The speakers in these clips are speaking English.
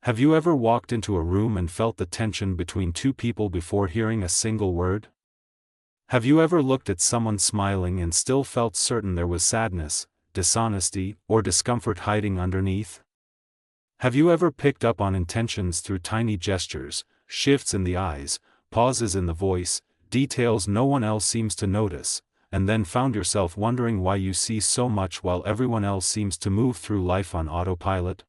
Have you ever walked into a room and felt the tension between two people before hearing a single word? Have you ever looked at someone smiling and still felt certain there was sadness, dishonesty, or discomfort hiding underneath? Have you ever picked up on intentions through tiny gestures, shifts in the eyes, pauses in the voice, details no one else seems to notice, and then found yourself wondering why you see so much while everyone else seems to move through life on autopilot?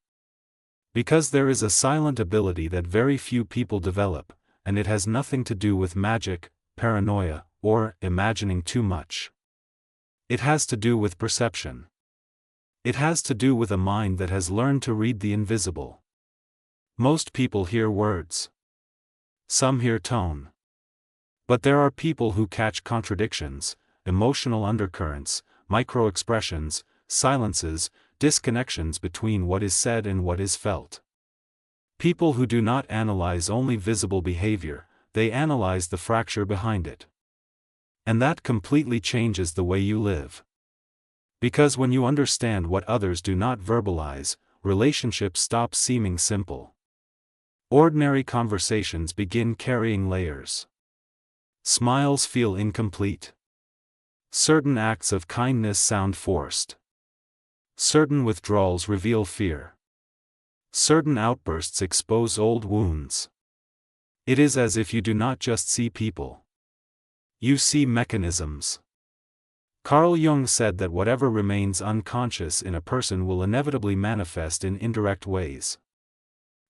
Because there is a silent ability that very few people develop, and it has nothing to do with magic, paranoia, or imagining too much. It has to do with perception. It has to do with a mind that has learned to read the invisible. Most people hear words. Some hear tone. But there are people who catch contradictions, emotional undercurrents, micro-expressions, silences, disconnections between what is said and what is felt. People who do not analyze only visible behavior, they analyze the fracture behind it. And that completely changes the way you live. Because when you understand what others do not verbalize, relationships stop seeming simple. Ordinary conversations begin carrying layers. Smiles feel incomplete. Certain acts of kindness sound forced. Certain withdrawals reveal fear. Certain outbursts expose old wounds. It is as if you do not just see people. You see mechanisms. Carl Jung said that whatever remains unconscious in a person will inevitably manifest in indirect ways.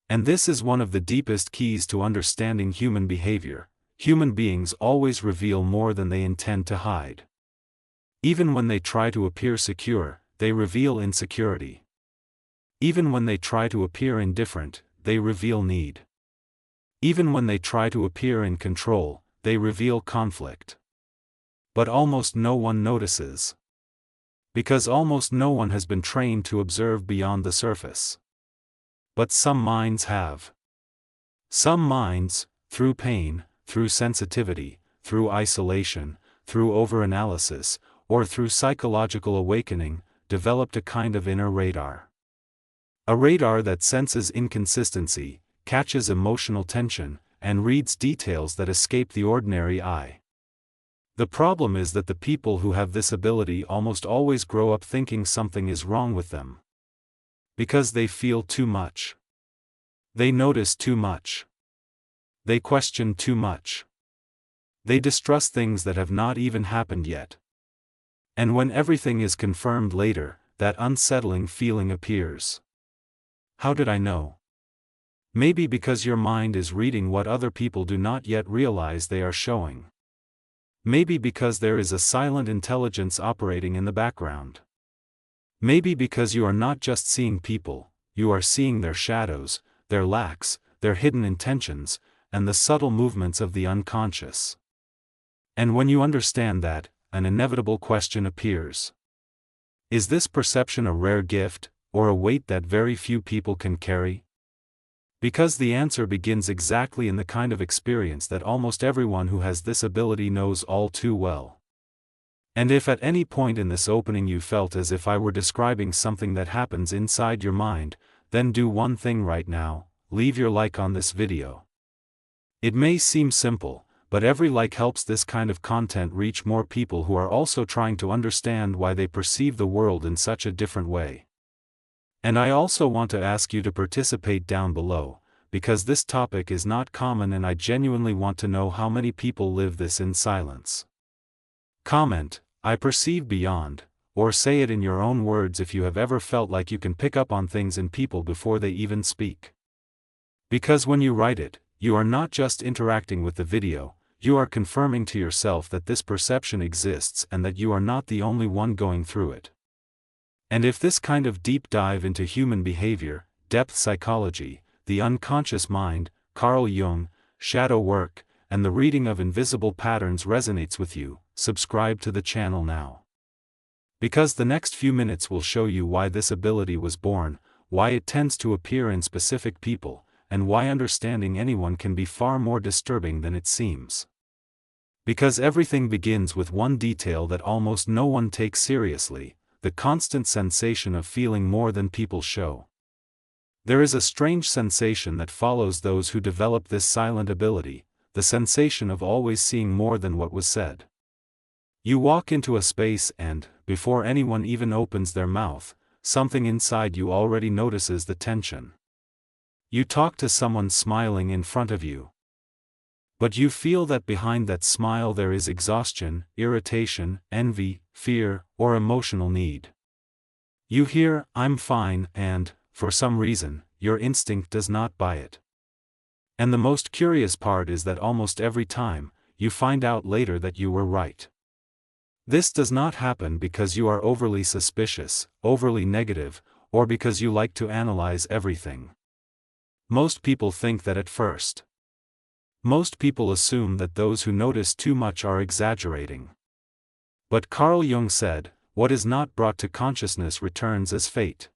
And this is one of the deepest keys to understanding human behavior. Human beings always reveal more than they intend to hide. Even when they try to appear secure, they reveal insecurity. Even when they try to appear indifferent, they reveal need. Even when they try to appear in control, they reveal conflict. But almost no one notices. Because almost no one has been trained to observe beyond the surface. But some minds have. Some minds, through pain, through sensitivity, through isolation, through overanalysis, or through psychological awakening, developed a kind of inner radar. A radar that senses inconsistency, catches emotional tension, and reads details that escape the ordinary eye. The problem is that the people who have this ability almost always grow up thinking something is wrong with them. Because they feel too much. They notice too much. They question too much. They distrust things that have not even happened yet. And when everything is confirmed later, that unsettling feeling appears. How did I know? Maybe because your mind is reading what other people do not yet realize they are showing. Maybe because there is a silent intelligence operating in the background. Maybe because you are not just seeing people, you are seeing their shadows, their lacks, their hidden intentions, and the subtle movements of the unconscious. And when you understand that, an inevitable question appears. Is this perception a rare gift, or a weight that very few people can carry? Because the answer begins exactly in the kind of experience that almost everyone who has this ability knows all too well. And if at any point in this opening you felt as if I were describing something that happens inside your mind, then do one thing right now: leave your like on this video. It may seem simple, but every like helps this kind of content reach more people who are also trying to understand why they perceive the world in such a different way. And I also want to ask you to participate down below, because this topic is not common and I genuinely want to know how many people live this in silence. Comment, "I perceive beyond," or say it in your own words if you have ever felt like you can pick up on things in people before they even speak. Because when you write it, you are not just interacting with the video, you are confirming to yourself that this perception exists and that you are not the only one going through it. And if this kind of deep dive into human behavior, depth psychology, the unconscious mind, Carl Jung, shadow work, and the reading of invisible patterns resonates with you, subscribe to the channel now. Because the next few minutes will show you why this ability was born, why it tends to appear in specific people, and why understanding anyone can be far more disturbing than it seems. Because everything begins with one detail that almost no one takes seriously: the constant sensation of feeling more than people show. There is a strange sensation that follows those who develop this silent ability, the sensation of always seeing more than what was said. You walk into a space and, before anyone even opens their mouth, something inside you already notices the tension. You talk to someone smiling in front of you. But you feel that behind that smile there is exhaustion, irritation, envy, fear, or emotional need. You hear, "I'm fine," and, for some reason, your instinct does not buy it. And the most curious part is that almost every time, you find out later that you were right. This does not happen because you are overly suspicious, overly negative, or because you like to analyze everything. Most people think that at first. Most people assume that those who notice too much are exaggerating. But Carl Jung said, "What is not brought to consciousness returns as fate."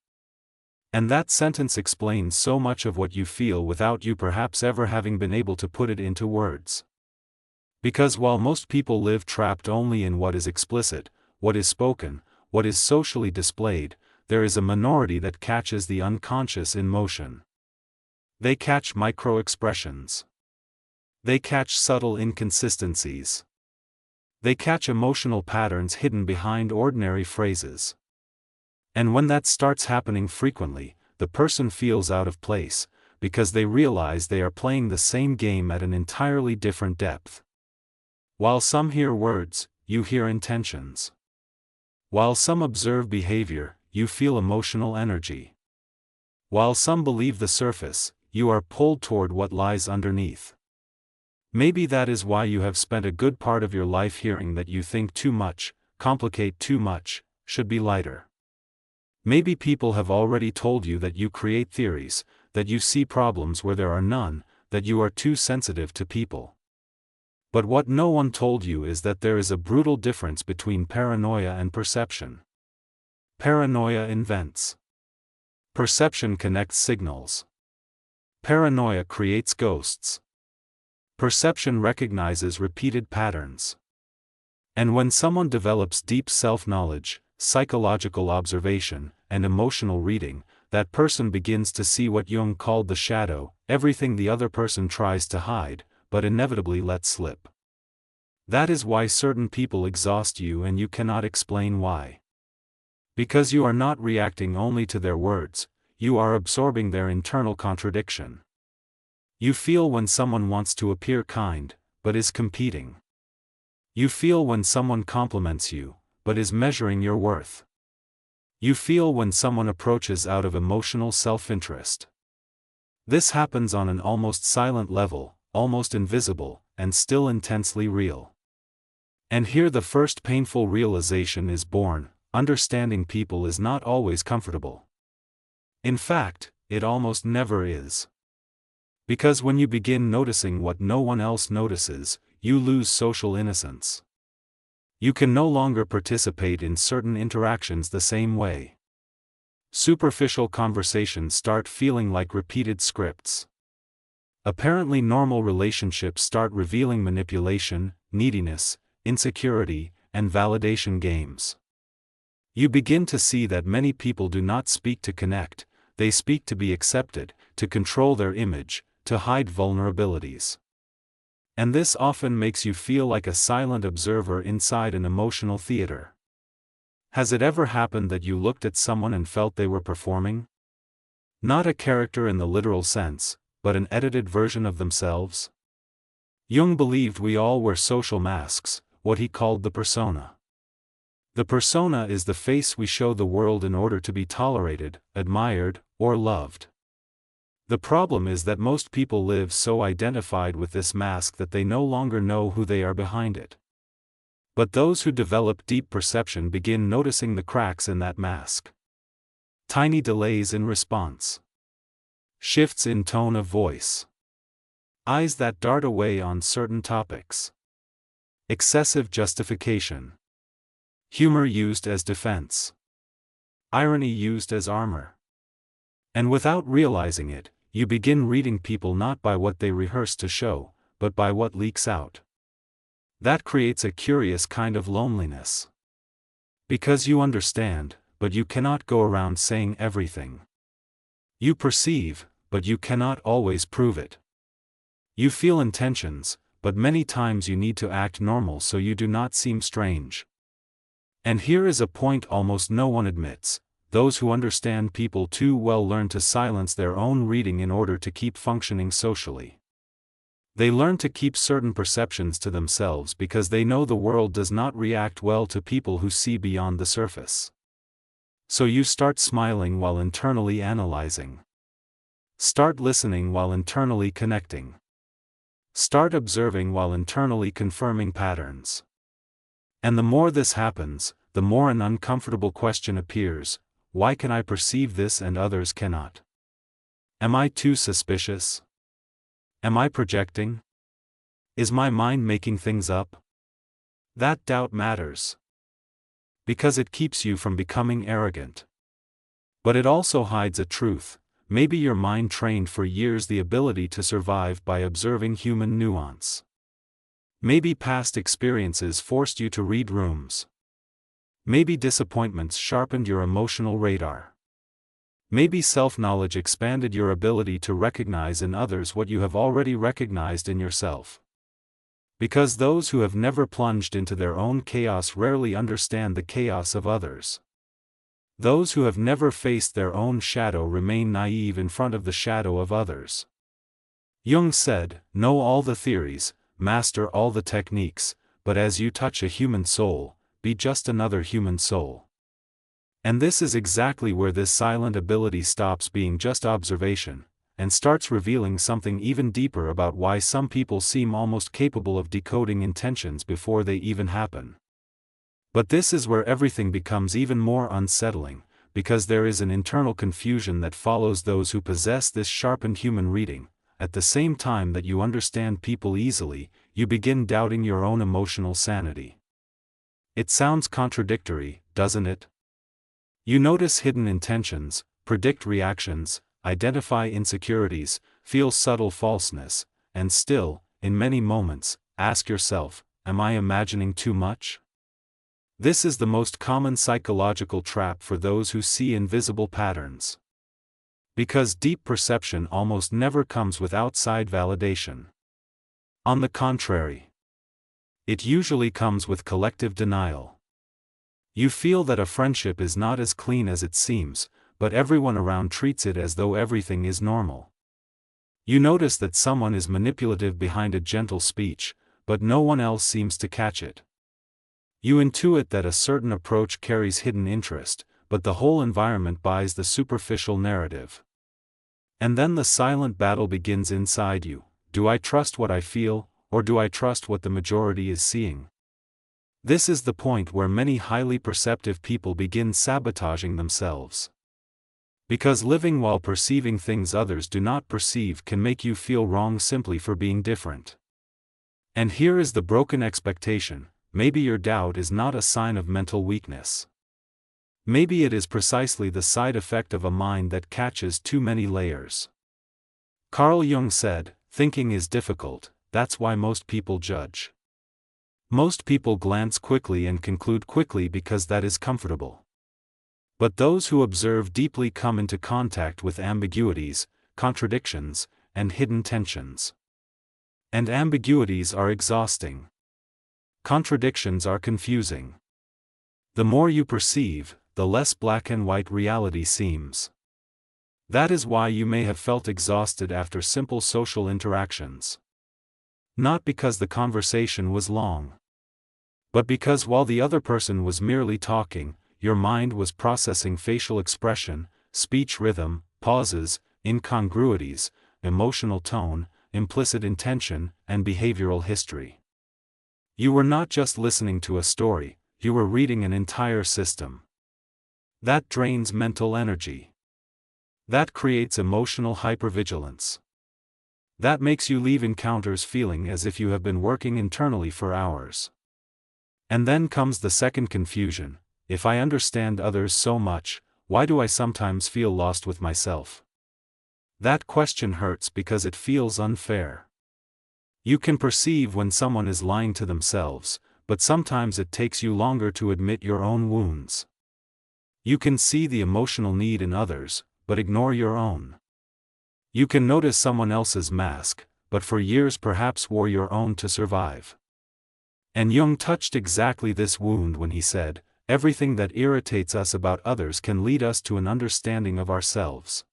And that sentence explains so much of what you feel without you perhaps ever having been able to put it into words. Because while most people live trapped only in what is explicit, what is spoken, what is socially displayed, there is a minority that catches the unconscious in motion. They catch micro-expressions. They catch subtle inconsistencies. They catch emotional patterns hidden behind ordinary phrases. And when that starts happening frequently, the person feels out of place, because they realize they are playing the same game at an entirely different depth. While some hear words, you hear intentions. While some observe behavior, you feel emotional energy. While some believe the surface, you are pulled toward what lies underneath. Maybe that is why you have spent a good part of your life hearing that you think too much, complicate too much, should be lighter. Maybe people have already told you that you create theories, that you see problems where there are none, that you are too sensitive to people. But what no one told you is that there is a brutal difference between paranoia and perception. Paranoia invents. Perception connects signals. Paranoia creates ghosts. Perception recognizes repeated patterns. And when someone develops deep self-knowledge, psychological observation, and emotional reading, that person begins to see what Jung called the shadow, everything the other person tries to hide, but inevitably lets slip. That is why certain people exhaust you and you cannot explain why. Because you are not reacting only to their words, you are absorbing their internal contradiction. You feel when someone wants to appear kind, but is competing. You feel when someone compliments you, but is measuring your worth. You feel when someone approaches out of emotional self-interest. This happens on an almost silent level, almost invisible, and still intensely real. And here the first painful realization is born: understanding people is not always comfortable. In fact, it almost never is. Because when you begin noticing what no one else notices, you lose social innocence. You can no longer participate in certain interactions the same way. Superficial conversations start feeling like repeated scripts. Apparently normal relationships start revealing manipulation, neediness, insecurity, and validation games. You begin to see that many people do not speak to connect, they speak to be accepted, to control their image, to hide vulnerabilities. And this often makes you feel like a silent observer inside an emotional theater. Has it ever happened that you looked at someone and felt they were performing? Not a character in the literal sense, but an edited version of themselves? Jung believed we all wear social masks, what he called the persona. The persona is the face we show the world in order to be tolerated, admired, or loved. The problem is that most people live so identified with this mask that they no longer know who they are behind it. But those who develop deep perception begin noticing the cracks in that mask. Tiny delays in response. Shifts in tone of voice. Eyes that dart away on certain topics. Excessive justification. Humor used as defense. Irony used as armor. And without realizing it, you begin reading people not by what they rehearse to show, but by what leaks out. That creates a curious kind of loneliness. Because you understand, but you cannot go around saying everything. You perceive, but you cannot always prove it. You feel intentions, but many times you need to act normal so you do not seem strange. And here is a point almost no one admits: those who understand people too well learn to silence their own reading in order to keep functioning socially. They learn to keep certain perceptions to themselves because they know the world does not react well to people who see beyond the surface. So you start smiling while internally analyzing. Start listening while internally connecting. Start observing while internally confirming patterns. And the more this happens, the more an uncomfortable question appears: why can I perceive this and others cannot? Am I too suspicious? Am I projecting? Is my mind making things up? That doubt matters, because it keeps you from becoming arrogant. But it also hides a truth: maybe your mind trained for years the ability to survive by observing human nuance. Maybe past experiences forced you to read rooms. Maybe disappointments sharpened your emotional radar. Maybe self-knowledge expanded your ability to recognize in others what you have already recognized in yourself. Because those who have never plunged into their own chaos rarely understand the chaos of others. Those who have never faced their own shadow remain naive in front of the shadow of others. Jung said, "Know all the theories, master all the techniques, but as you touch a human soul, be just another human soul." And this is exactly where this silent ability stops being just observation, and starts revealing something even deeper about why some people seem almost capable of decoding intentions before they even happen. But this is where everything becomes even more unsettling, because there is an internal confusion that follows those who possess this sharpened human reading. At the same time that you understand people easily, you begin doubting your own emotional sanity. It sounds contradictory, doesn't it? You notice hidden intentions, predict reactions, identify insecurities, feel subtle falseness, and still, in many moments, ask yourself, am I imagining too much? This is the most common psychological trap for those who see invisible patterns. Because deep perception almost never comes with outside validation. On the contrary, it usually comes with collective denial. You feel that a friendship is not as clean as it seems, but everyone around treats it as though everything is normal. You notice that someone is manipulative behind a gentle speech, but no one else seems to catch it. You intuit that a certain approach carries hidden interest, but the whole environment buys the superficial narrative. And then the silent battle begins inside you: do I trust what I feel, or do I trust what the majority is seeing? This is the point where many highly perceptive people begin sabotaging themselves. Because living while perceiving things others do not perceive can make you feel wrong simply for being different. And here is the broken expectation: maybe your doubt is not a sign of mental weakness. Maybe it is precisely the side effect of a mind that catches too many layers. Carl Jung said, "Thinking is difficult, that's why most people judge." Most people glance quickly and conclude quickly because that is comfortable. But those who observe deeply come into contact with ambiguities, contradictions, and hidden tensions. And ambiguities are exhausting. Contradictions are confusing. The more you perceive, the less black and white reality seems. That is why you may have felt exhausted after simple social interactions. Not because the conversation was long, but because while the other person was merely talking, your mind was processing facial expression, speech rhythm, pauses, incongruities, emotional tone, implicit intention, and behavioral history. You were not just listening to a story, you were reading an entire system. That drains mental energy. That creates emotional hypervigilance. That makes you leave encounters feeling as if you have been working internally for hours. And then comes the second confusion: if I understand others so much, why do I sometimes feel lost with myself? That question hurts because it feels unfair. You can perceive when someone is lying to themselves, but sometimes it takes you longer to admit your own wounds. You can see the emotional need in others, but ignore your own. You can notice someone else's mask, but for years perhaps wore your own to survive. And Jung touched exactly this wound when he said, everything that irritates us about others can lead us to an understanding of ourselves.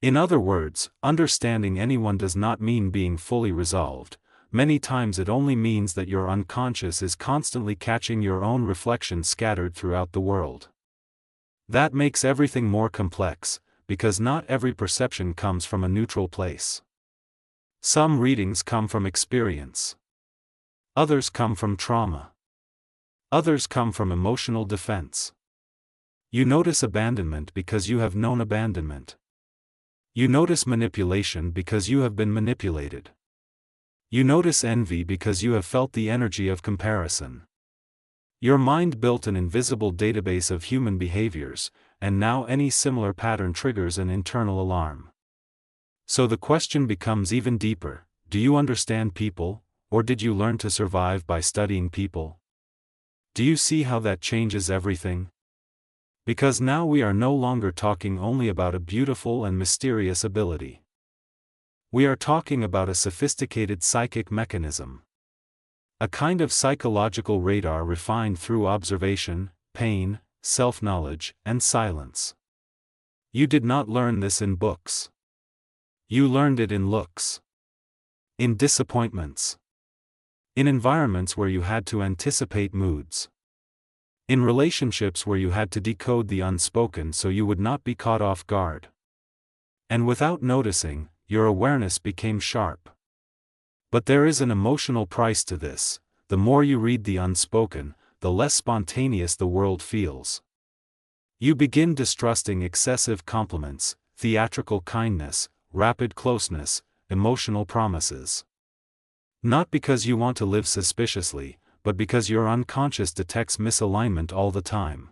In other words, understanding anyone does not mean being fully resolved. Many times it only means that your unconscious is constantly catching your own reflection scattered throughout the world. That makes everything more complex, because not every perception comes from a neutral place. Some readings come from experience. Others come from trauma. Others come from emotional defense. You notice abandonment because you have known abandonment. You notice manipulation because you have been manipulated. You notice envy because you have felt the energy of comparison. Your mind built an invisible database of human behaviors, and now any similar pattern triggers an internal alarm. So the question becomes even deeper: do you understand people, or did you learn to survive by studying people? Do you see how that changes everything? Because now we are no longer talking only about a beautiful and mysterious ability. We are talking about a sophisticated psychic mechanism. A kind of psychological radar refined through observation, pain, self-knowledge, and silence. You did not learn this in books. You learned it in looks. In disappointments. In environments where you had to anticipate moods. In relationships where you had to decode the unspoken so you would not be caught off guard. And without noticing, your awareness became sharp. But there is an emotional price to this. The more you read the unspoken, the less spontaneous the world feels. You begin distrusting excessive compliments, theatrical kindness, rapid closeness, emotional promises. Not because you want to live suspiciously, but because your unconscious detects misalignment all the time.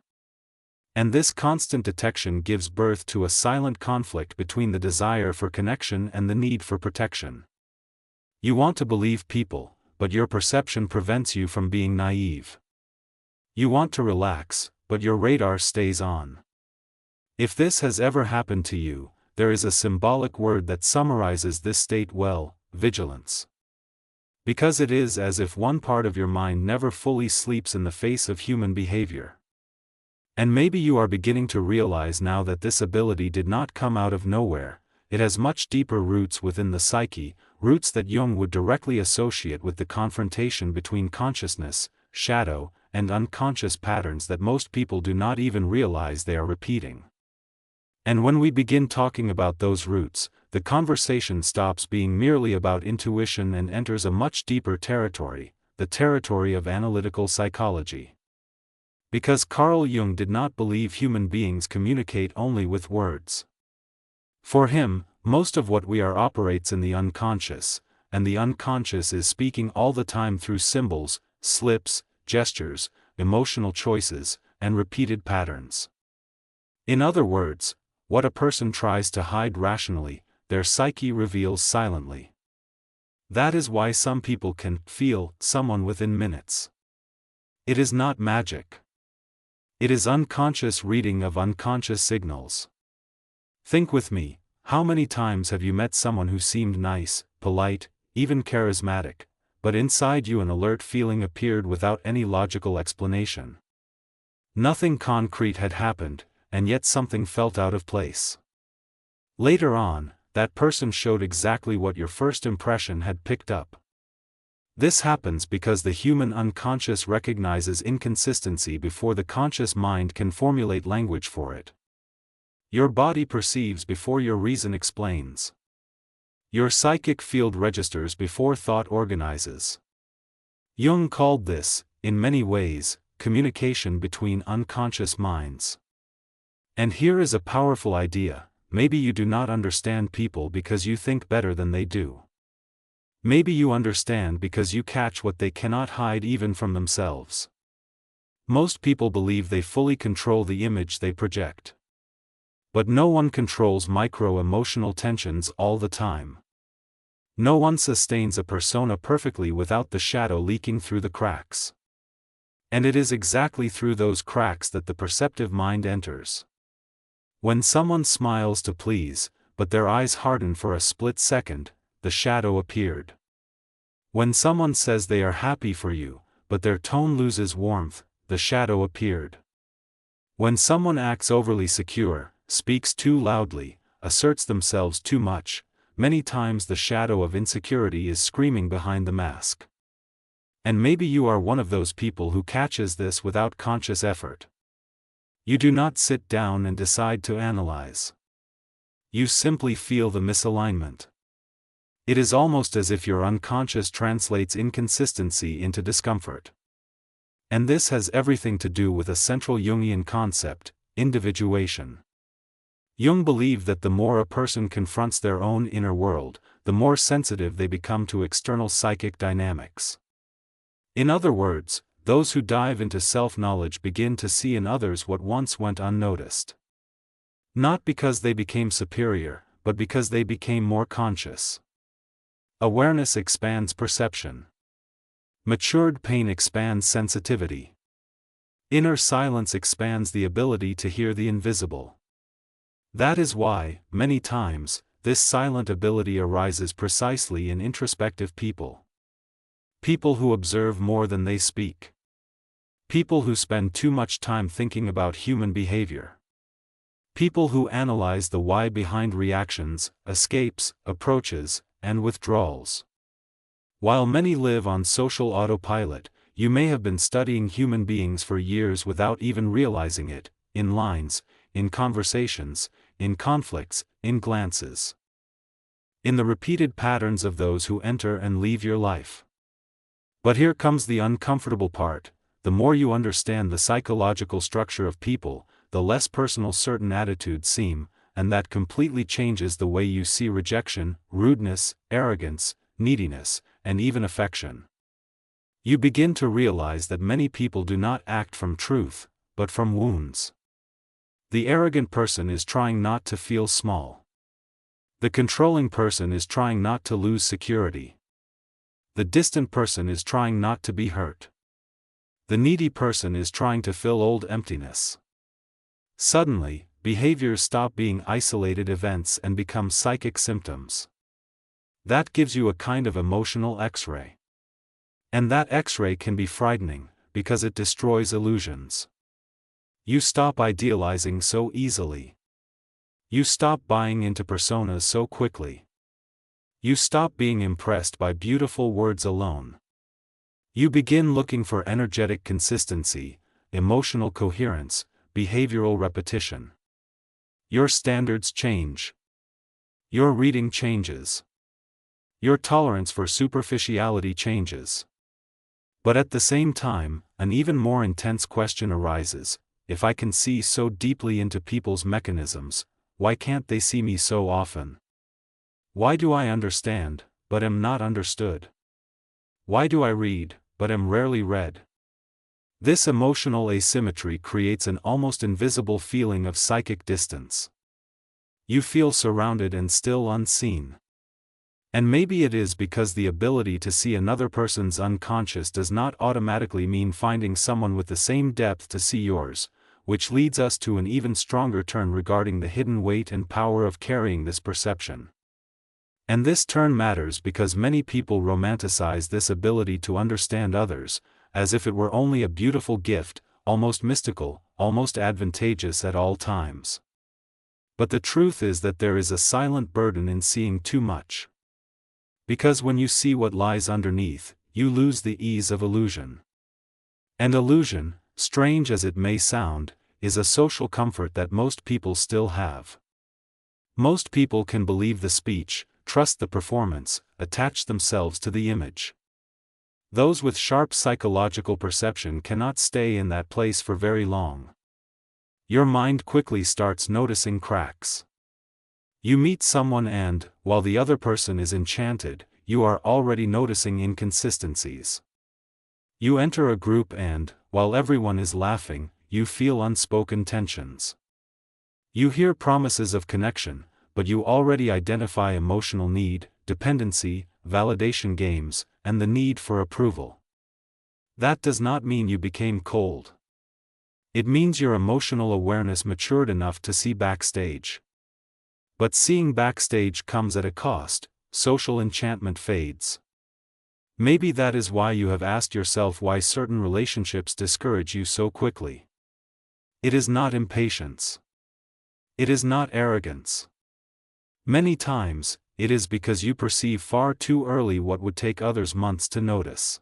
And this constant detection gives birth to a silent conflict between the desire for connection and the need for protection. You want to believe people, but your perception prevents you from being naive. You want to relax, but your radar stays on. If this has ever happened to you, there is a symbolic word that summarizes this state well: vigilance. Because it is as if one part of your mind never fully sleeps in the face of human behavior. And maybe you are beginning to realize now that this ability did not come out of nowhere. It has much deeper roots within the psyche, roots that Jung would directly associate with the confrontation between consciousness, shadow, and unconscious patterns that most people do not even realize they are repeating. And when we begin talking about those roots, the conversation stops being merely about intuition and enters a much deeper territory, the territory of analytical psychology. Because Carl Jung did not believe human beings communicate only with words. For him, most of what we are operates in the unconscious, and the unconscious is speaking all the time through symbols, slips, gestures, emotional choices, and repeated patterns. In other words, what a person tries to hide rationally, their psyche reveals silently. That is why some people can feel someone within minutes. It is not magic. It is unconscious reading of unconscious signals. Think with me, how many times have you met someone who seemed nice, polite, even charismatic, but inside you an alert feeling appeared without any logical explanation? Nothing concrete had happened, and yet something felt out of place. Later on, that person showed exactly what your first impression had picked up. This happens because the human unconscious recognizes inconsistency before the conscious mind can formulate language for it. Your body perceives before your reason explains. Your psychic field registers before thought organizes. Jung called this, in many ways, communication between unconscious minds. And here is a powerful idea: maybe you do not understand people because you think better than they do. Maybe you understand because you catch what they cannot hide even from themselves. Most people believe they fully control the image they project. But no one controls micro-emotional tensions all the time. No one sustains a persona perfectly without the shadow leaking through the cracks. And it is exactly through those cracks that the perceptive mind enters. When someone smiles to please, but their eyes harden for a split second, the shadow appeared. When someone says they are happy for you, but their tone loses warmth, the shadow appeared. When someone acts overly secure, speaks too loudly, asserts themselves too much, many times the shadow of insecurity is screaming behind the mask. And maybe you are one of those people who catches this without conscious effort. You do not sit down and decide to analyze. You simply feel the misalignment. It is almost as if your unconscious translates inconsistency into discomfort. And this has everything to do with a central Jungian concept, individuation. Jung believed that the more a person confronts their own inner world, the more sensitive they become to external psychic dynamics. In other words, those who dive into self-knowledge begin to see in others what once went unnoticed. Not because they became superior, but because they became more conscious. Awareness expands perception. Matured pain expands sensitivity. Inner silence expands the ability to hear the invisible. That is why, many times, this silent ability arises precisely in introspective people. People who observe more than they speak. People who spend too much time thinking about human behavior. People who analyze the why behind reactions, escapes, approaches, and withdrawals. While many live on social autopilot, you may have been studying human beings for years without even realizing it, in lines, in conversations, in conflicts, in glances. In the repeated patterns of those who enter and leave your life. But here comes the uncomfortable part: the more you understand the psychological structure of people, the less personal certain attitudes seem, and that completely changes the way you see rejection, rudeness, arrogance, neediness, and even affection. You begin to realize that many people do not act from truth, but from wounds. The arrogant person is trying not to feel small. The controlling person is trying not to lose security. The distant person is trying not to be hurt. The needy person is trying to fill old emptiness. Suddenly, behaviors stop being isolated events and become psychic symptoms. That gives you a kind of emotional X-ray. And that X-ray can be frightening, because it destroys illusions. You stop idealizing so easily. You stop buying into personas so quickly. You stop being impressed by beautiful words alone. You begin looking for energetic consistency, emotional coherence, behavioral repetition. Your standards change. Your reading changes. Your tolerance for superficiality changes. But at the same time, an even more intense question arises: if I can see so deeply into people's mechanisms, why can't they see me so often? Why do I understand, but am not understood? Why do I read, but am rarely read? This emotional asymmetry creates an almost invisible feeling of psychic distance. You feel surrounded and still unseen. And maybe it is because the ability to see another person's unconscious does not automatically mean finding someone with the same depth to see yours, which leads us to an even stronger turn regarding the hidden weight and power of carrying this perception. And this turn matters because many people romanticize this ability to understand others, as if it were only a beautiful gift, almost mystical, almost advantageous at all times. But the truth is that there is a silent burden in seeing too much. Because when you see what lies underneath, you lose the ease of illusion. And illusion, strange as it may sound, is a social comfort that most people still have. Most people can believe the speech, trust the performance, attach themselves to the image. Those with sharp psychological perception cannot stay in that place for very long. Your mind quickly starts noticing cracks. You meet someone and, while the other person is enchanted, you are already noticing inconsistencies. You enter a group and, while everyone is laughing, you feel unspoken tensions. You hear promises of connection, but you already identify emotional need, dependency, validation games, and the need for approval. That does not mean you became cold. It means your emotional awareness matured enough to see backstage. But seeing backstage comes at a cost. Social enchantment fades. Maybe that is why you have asked yourself why certain relationships discourage you so quickly. It is not impatience. It is not arrogance. Many times, it is because you perceive far too early what would take others months to notice.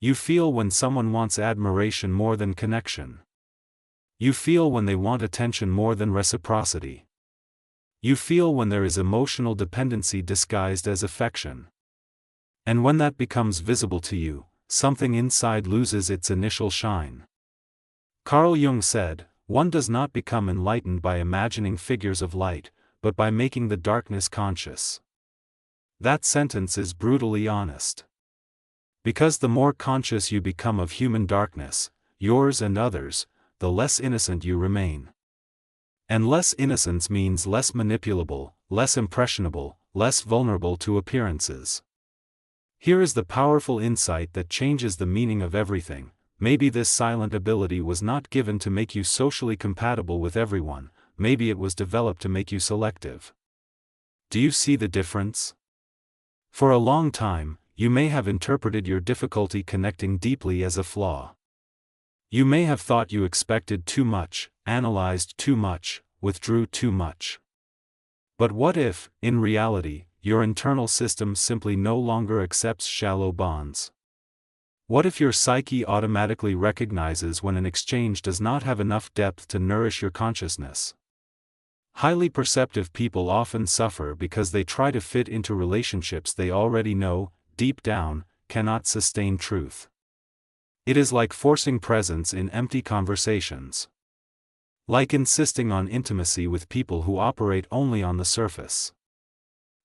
You feel when someone wants admiration more than connection. You feel when they want attention more than reciprocity. You feel when there is emotional dependency disguised as affection. And when that becomes visible to you, something inside loses its initial shine. Carl Jung said, "One does not become enlightened by imagining figures of light, but by making the darkness conscious." That sentence is brutally honest. Because the more conscious you become of human darkness, yours and others, the less innocent you remain. And less innocence means less manipulable, less impressionable, less vulnerable to appearances. Here is the powerful insight that changes the meaning of everything. Maybe this silent ability was not given to make you socially compatible with everyone, maybe it was developed to make you selective. Do you see the difference? For a long time, you may have interpreted your difficulty connecting deeply as a flaw. You may have thought you expected too much, analyzed too much, withdrew too much. But what if, in reality, your internal system simply no longer accepts shallow bonds? What if your psyche automatically recognizes when an exchange does not have enough depth to nourish your consciousness? Highly perceptive people often suffer because they try to fit into relationships they already know, deep down, cannot sustain truth. It is like forcing presence in empty conversations. Like insisting on intimacy with people who operate only on the surface.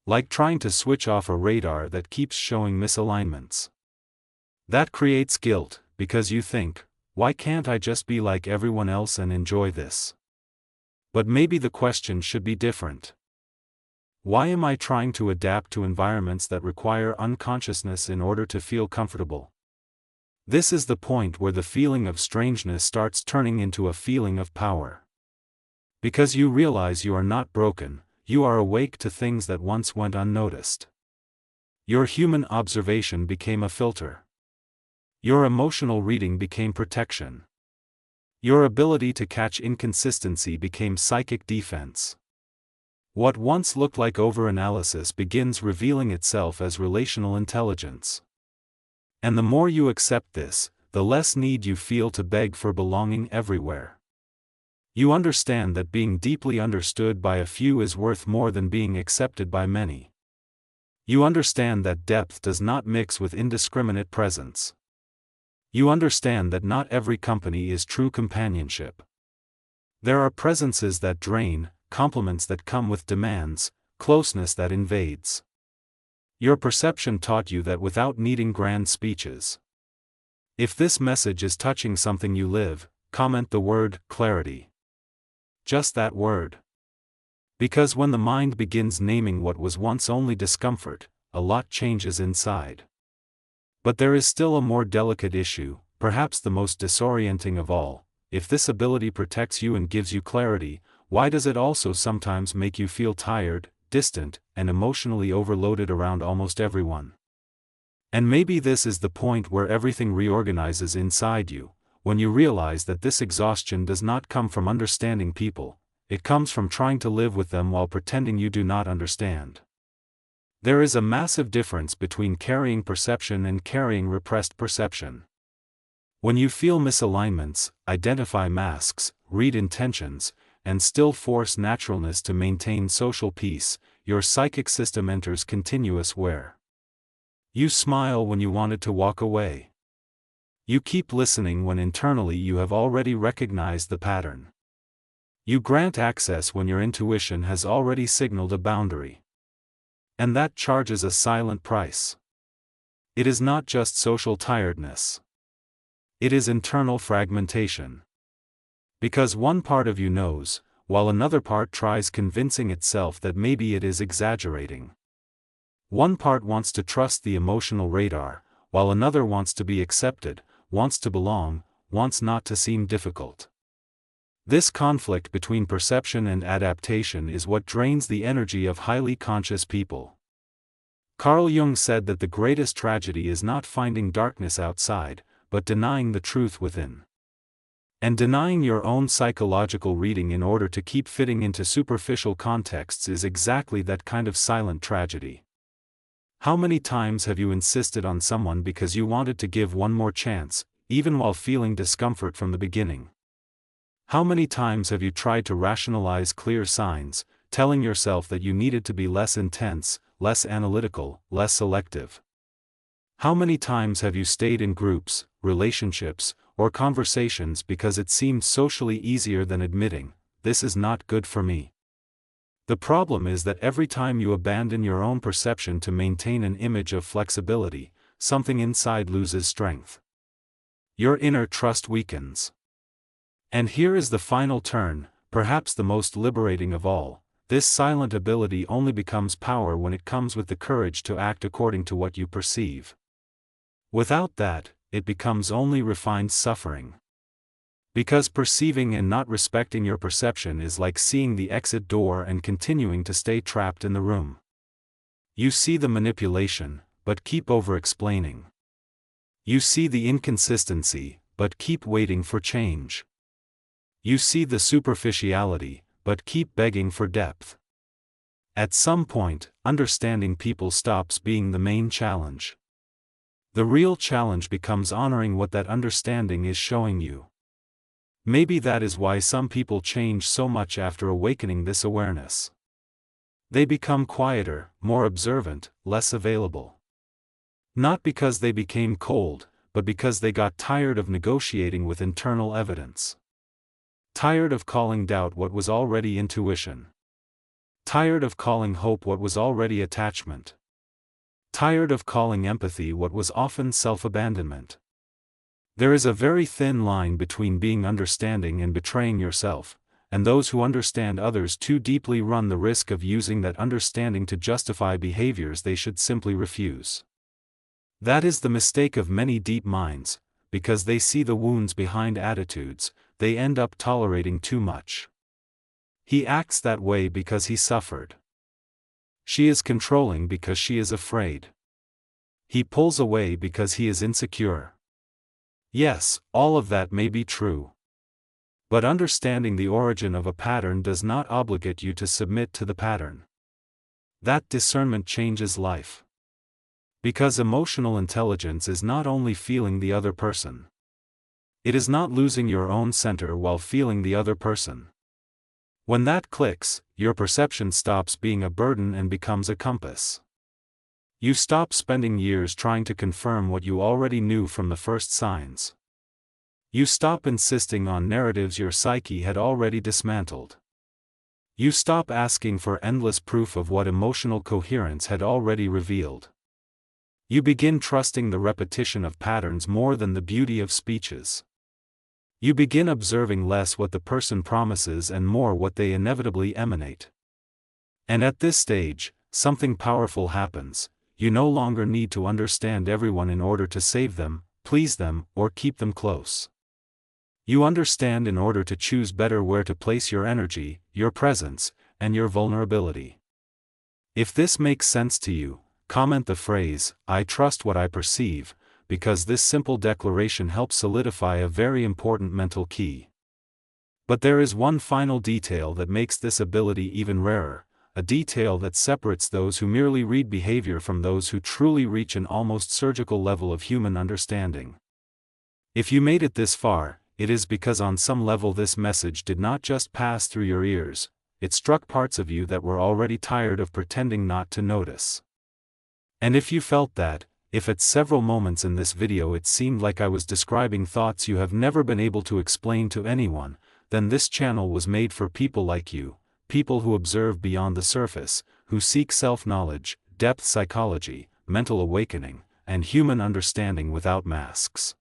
Like trying to switch off a radar that keeps showing misalignments. That creates guilt, because you think, why can't I just be like everyone else and enjoy this? But maybe the question should be different. Why am I trying to adapt to environments that require unconsciousness in order to feel comfortable? This is the point where the feeling of strangeness starts turning into a feeling of power. Because you realize you are not broken, you are awake to things that once went unnoticed. Your human observation became a filter. Your emotional reading became protection. Your ability to catch inconsistency became psychic defense. What once looked like overanalysis begins revealing itself as relational intelligence. And the more you accept this, the less need you feel to beg for belonging everywhere. You understand that being deeply understood by a few is worth more than being accepted by many. You understand that depth does not mix with indiscriminate presence. You understand that not every company is true companionship. There are presences that drain, compliments that come with demands, closeness that invades. Your perception taught you that without needing grand speeches. If this message is touching something you live, comment the word clarity. Just that word. Because when the mind begins naming what was once only discomfort, a lot changes inside. But there is still a more delicate issue, perhaps the most disorienting of all. If this ability protects you and gives you clarity, why does it also sometimes make you feel tired, distant, and emotionally overloaded around almost everyone? And maybe this is the point where everything reorganizes inside you, when you realize that this exhaustion does not come from understanding people, it comes from trying to live with them while pretending you do not understand. There is a massive difference between carrying perception and carrying repressed perception. When you feel misalignments, identify masks, read intentions, and still force naturalness to maintain social peace, your psychic system enters continuous wear. You smile when you wanted to walk away. You keep listening when internally you have already recognized the pattern. You grant access when your intuition has already signaled a boundary. And that charges a silent price. It is not just social tiredness. It is internal fragmentation. Because one part of you knows, while another part tries convincing itself that maybe it is exaggerating. One part wants to trust the emotional radar, while another wants to be accepted, wants to belong, wants not to seem difficult. This conflict between perception and adaptation is what drains the energy of highly conscious people. Carl Jung said that the greatest tragedy is not finding darkness outside, but denying the truth within. And denying your own psychological reading in order to keep fitting into superficial contexts is exactly that kind of silent tragedy. How many times have you insisted on someone because you wanted to give one more chance, even while feeling discomfort from the beginning? How many times have you tried to rationalize clear signs, telling yourself that you needed to be less intense, less analytical, less selective? How many times have you stayed in groups, relationships, or conversations because it seemed socially easier than admitting, this is not good for me? The problem is that every time you abandon your own perception to maintain an image of flexibility, something inside loses strength. Your inner trust weakens. And here is the final turn, perhaps the most liberating of all. This silent ability only becomes power when it comes with the courage to act according to what you perceive. Without that, it becomes only refined suffering. Because perceiving and not respecting your perception is like seeing the exit door and continuing to stay trapped in the room. You see the manipulation, but keep over-explaining. You see the inconsistency, but keep waiting for change. You see the superficiality, but keep begging for depth. At some point, understanding people stops being the main challenge. The real challenge becomes honoring what that understanding is showing you. Maybe that is why some people change so much after awakening this awareness. They become quieter, more observant, less available. Not because they became cold, but because they got tired of negotiating with internal evidence. Tired of calling doubt what was already intuition. Tired of calling hope what was already attachment. Tired of calling empathy what was often self-abandonment. There is a very thin line between being understanding and betraying yourself, and those who understand others too deeply run the risk of using that understanding to justify behaviors they should simply refuse. That is the mistake of many deep minds, because they see the wounds behind attitudes, they end up tolerating too much. He acts that way because he suffered. She is controlling because she is afraid. He pulls away because he is insecure. Yes, all of that may be true. But understanding the origin of a pattern does not obligate you to submit to the pattern. That discernment changes life. Because emotional intelligence is not only feeling the other person. It is not losing your own center while feeling the other person. When that clicks, your perception stops being a burden and becomes a compass. You stop spending years trying to confirm what you already knew from the first signs. You stop insisting on narratives your psyche had already dismantled. You stop asking for endless proof of what emotional coherence had already revealed. You begin trusting the repetition of patterns more than the beauty of speeches. You begin observing less what the person promises and more what they inevitably emanate. And at this stage, something powerful happens. You no longer need to understand everyone in order to save them, please them, or keep them close. You understand in order to choose better where to place your energy, your presence, and your vulnerability. If this makes sense to you, comment the phrase, "I trust what I perceive," because this simple declaration helps solidify a very important mental key. But there is one final detail that makes this ability even rarer, a detail that separates those who merely read behavior from those who truly reach an almost surgical level of human understanding. If you made it this far, it is because on some level this message did not just pass through your ears, it struck parts of you that were already tired of pretending not to notice. And if you felt that, if at several moments in this video it seemed like I was describing thoughts you have never been able to explain to anyone, then this channel was made for people like you, people who observe beyond the surface, who seek self-knowledge, depth psychology, mental awakening, and human understanding without masks.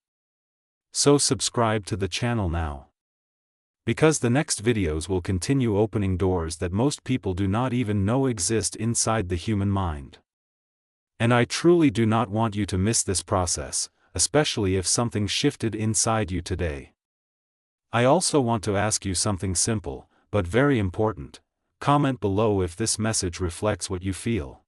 So subscribe to the channel now. Because the next videos will continue opening doors that most people do not even know exist inside the human mind. And I truly do not want you to miss this process, especially if something shifted inside you today. I also want to ask you something simple, but very important. Comment below if this message reflects what you feel.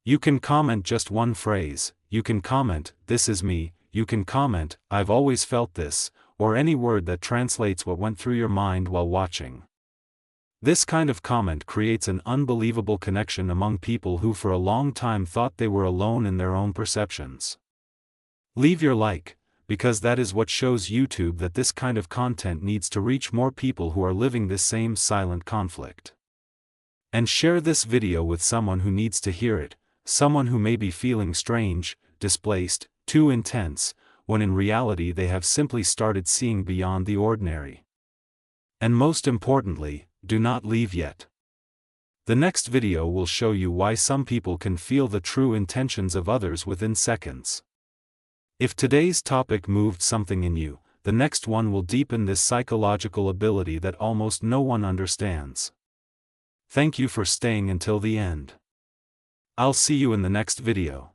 You can comment just one phrase, you can comment, "This is me," you can comment, "I've always felt this," or any word that translates what went through your mind while watching. This kind of comment creates an unbelievable connection among people who for a long time thought they were alone in their own perceptions. Leave your like, because that is what shows YouTube that this kind of content needs to reach more people who are living this same silent conflict. And share this video with someone who needs to hear it, someone who may be feeling strange, displaced, too intense, when in reality they have simply started seeing beyond the ordinary. And most importantly, do not leave yet. The next video will show you why some people can feel the true intentions of others within seconds. If today's topic moved something in you, the next one will deepen this psychological ability that almost no one understands. Thank you for staying until the end. I'll see you in the next video.